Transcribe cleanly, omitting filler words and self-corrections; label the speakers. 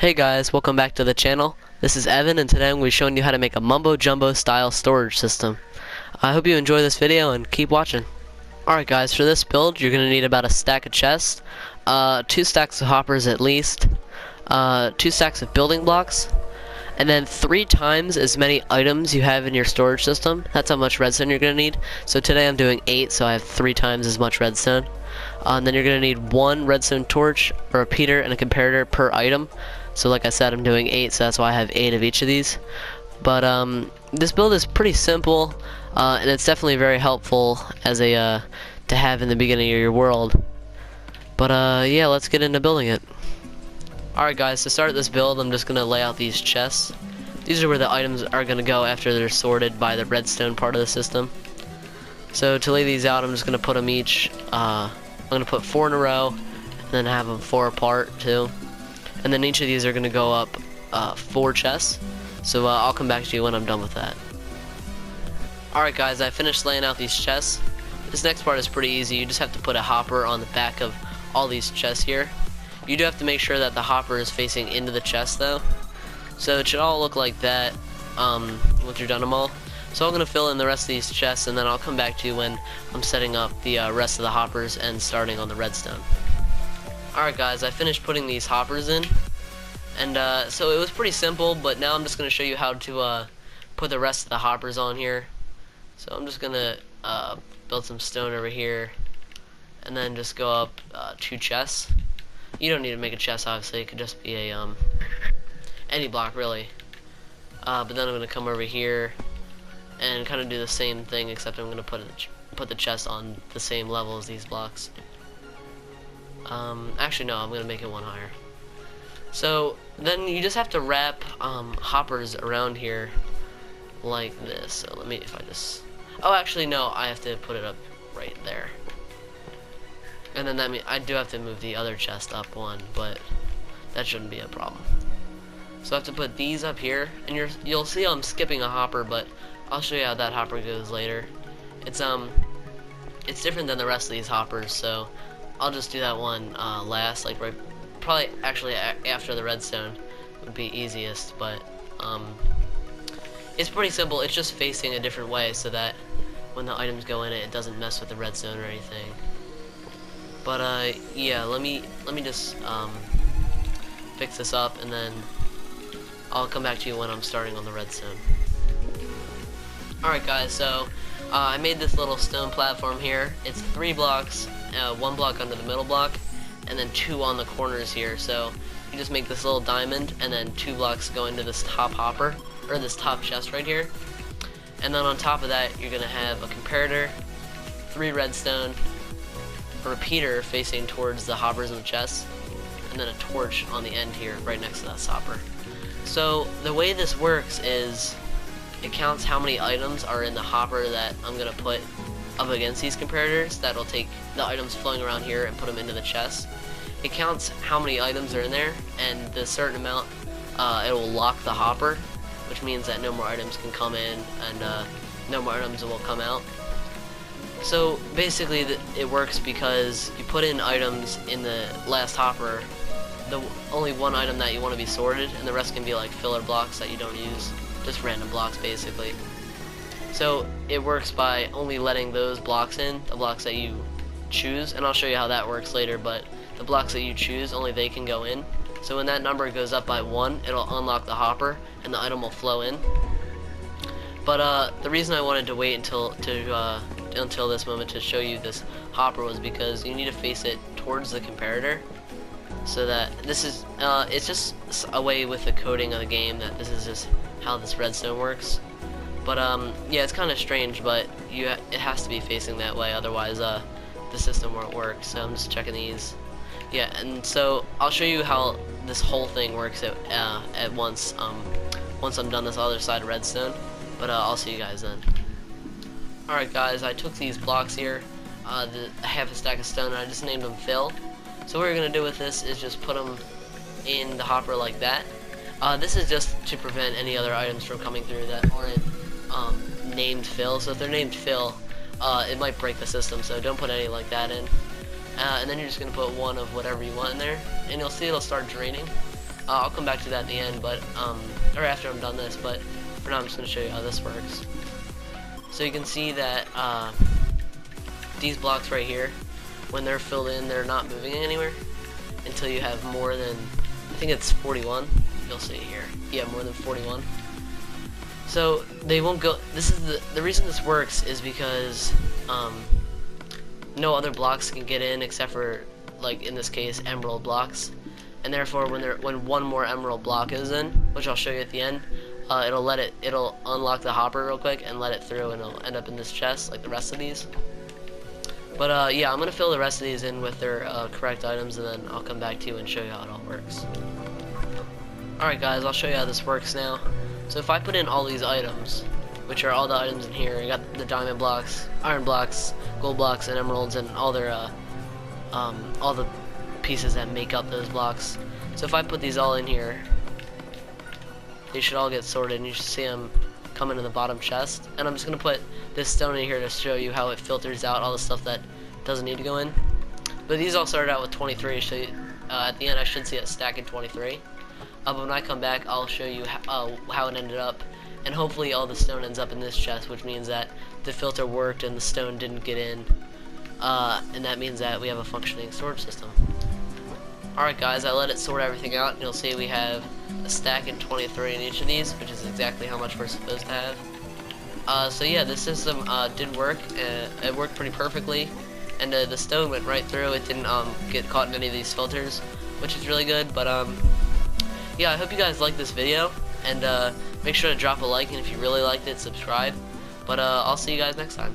Speaker 1: Hey guys, welcome back to the channel. This is Evan, and today I'm going to be showing you how to make a Mumbo Jumbo style storage system. I hope you enjoy this video and keep watching. Alright guys, for this build you're going to need about a stack of chests, 2 stacks of hoppers at least, 2 stacks of building blocks, and then 3 times as many items you have in your storage system. That's how much redstone you're going to need. So today I'm doing 8, so I have 3 times as much redstone. And then you're going to need 1 redstone torch, a repeater, and a comparator per item. So like I said, I'm doing 8, so that's why I have 8 of each of these. But this build is pretty simple, and it's definitely very helpful as a to have in the beginning of your world. But yeah, let's get into building it. Alright guys, to start this build, I'm just going to lay out these chests. These are where the items are going to go after they're sorted by the redstone part of the system. So to lay these out, I'm just going to put them each, I'm going to put 4 in a row, and then have them 4 apart too. And then each of these are going to go up 4 chests. So I'll come back to you when I'm done with that. Alright guys, I finished laying out these chests. This next part is pretty easy. You just have to put a hopper on the back of all these chests here. You do have to make sure that the hopper is facing into the chest though. So it should all look like that once you're done them all. So I'm going to fill in the rest of these chests, and then I'll come back to you when I'm setting up the rest of the hoppers and starting on the redstone. Alright guys, I finished putting these hoppers in, and so it was pretty simple, but now I'm just going to show you how to put the rest of the hoppers on here. So I'm just going to build some stone over here, and then just go up 2 chests. You don't need to make a chest, obviously. It could just be a any block really. But then I'm going to come over here and kind of do the same thing, except I'm going to put the chest on the same level as these blocks. Actually no, I'm going to make it one higher. So then you just have to wrap hoppers around here like this. So let me, if I just, oh actually no, I have to put it up right there. And then that means I do have to move the other chest up 1, but that shouldn't be a problem. So I have to put these up here, and you'll see I'm skipping a hopper, but I'll show you how that hopper goes later. It's different than the rest of these hoppers, so I'll just do that one last, like right, probably actually after the redstone would be easiest, but it's pretty simple. It's just facing a different way so that when the items go in it, it doesn't mess with the redstone or anything. But yeah, let me just fix this up, and then I'll come back to you when I'm starting on the redstone. Alright guys, so I made this little stone platform here. It's 3 blocks, 1 block under the middle block, and then 2 on the corners here. So you just make this little diamond, and then 2 blocks go into this top hopper, or this top chest right here. And then on top of that, you're going to have a comparator, 3 redstone, a repeater facing towards the hoppers and the chests, and then a torch on the end here, right next to that hopper. So the way this works is it counts how many items are in the hopper that I'm going to put up against these comparators. That'll take the items flowing around here and put them into the chest. It counts how many items are in there, and the certain amount, it will lock the hopper, which means that no more items can come in, and no more items will come out. So basically it works because you put in items in the last hopper, the only 1 item that you want to be sorted, and the rest can be like filler blocks that you don't use. Just random blocks basically. So it works by only letting those blocks in, the blocks that you choose, and I'll show you how that works later, but the blocks that you choose, only they can go in. So when that number goes up by 1, it'll unlock the hopper and the item will flow in. But the reason I wanted to wait until this moment to show you this hopper was because you need to face it towards the comparator. So that this is, it's just a way with the coding of the game that this is just how this redstone works. But yeah, it's kind of strange, but it has to be facing that way, otherwise the system won't work. So I'm just checking these. Yeah, and so I'll show you how this whole thing works at once I'm done this other side of redstone. But I'll see you guys then. Alright guys, I took these blocks here, half a stack of stone, and I just named them fill. So what we're going to do with this is just put them in the hopper like that. This is just to prevent any other items from coming through that aren't named fill. So if they're named fill, it might break the system, so don't put any like that in. And then you're just going to put 1 of whatever you want in there, and you'll see it'll start draining. I'll come back to that at the end, but or after I'm done this. But for now, I'm just going to show you how this works. So you can see that these blocks right here, when they're filled in, they're not moving anywhere until you have more than, I think it's 41. You'll see here. Yeah, more than 41. So they won't go. This is the reason this works is because no other blocks can get in except for, like in this case, emerald blocks, and therefore when one more emerald block is in, which I'll show you at the end, it'll unlock the hopper real quick and let it through, and it'll end up in this chest like the rest of these. But yeah, I'm gonna fill the rest of these in with their correct items, and then I'll come back to you and show you how it all works. Alright guys, I'll show you how this works now. So if I put in all these items, which are all the items in here, I got the diamond blocks, iron blocks, gold blocks, and emeralds, and all their all the pieces that make up those blocks. So if I put these all in here, they should all get sorted, and you should see them come into the bottom chest. And I'm just gonna put this stone in here to show you how it filters out all the stuff that doesn't need to go in. But these all started out with 23, so at the end I should see it stacking 23. But when I come back, I'll show you how it ended up, and hopefully all the stone ends up in this chest, which means that the filter worked and the stone didn't get in, and that means that we have a functioning storage system. Alright guys, I let it sort everything out, and you'll see we have a stack and 23 in each of these, which is exactly how much we're supposed to have. So yeah, this system did work. It worked pretty perfectly, and the stone went right through. It didn't get caught in any of these filters, which is really good. But yeah, I hope you guys liked this video, and make sure to drop a like, and if you really liked it, subscribe. But I'll see you guys next time.